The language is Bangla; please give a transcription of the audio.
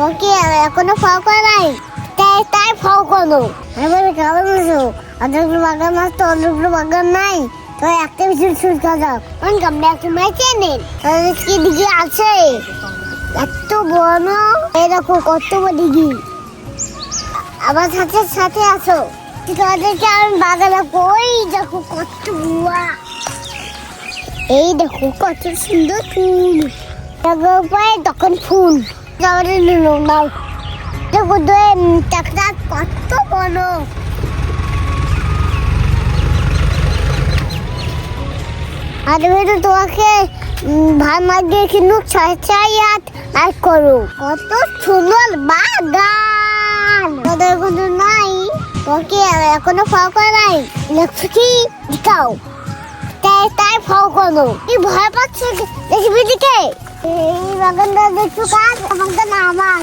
ওকে এখনো ফল করে নাই, তাই তাই ফল করো। এবার কেমন আছো? অতগুলো বাগান মাছ তো অতগুলো বাগান নাই, তো একটা কিছু শুরু করা আমরা একটু মেচে নিন। কি দিকে আছে এত বড়, এই দেখো কত বড় দিঘি। আমার সাথে সাথে আসো, তোমাদেরকে আমি বাগানে কই দেখো কত গুয়া। এই দেখো কত সুন্দর ফুল, তখন ফুল নাও দেখো টাকটা কত বড়। আর তোমাকে ভালো লাগে কিন্তু আর করো কত সুন্দর বাগান। ওদের কোনো নাই, তোকে এখনো ফল করে নাই, দেখছো কি দিকাও, তাই তাই ফল করো। কি ভয় পাচ্ছ দেখবি দিকে? এই বাগানটা দেখছো কাজ, আমাকে না আমার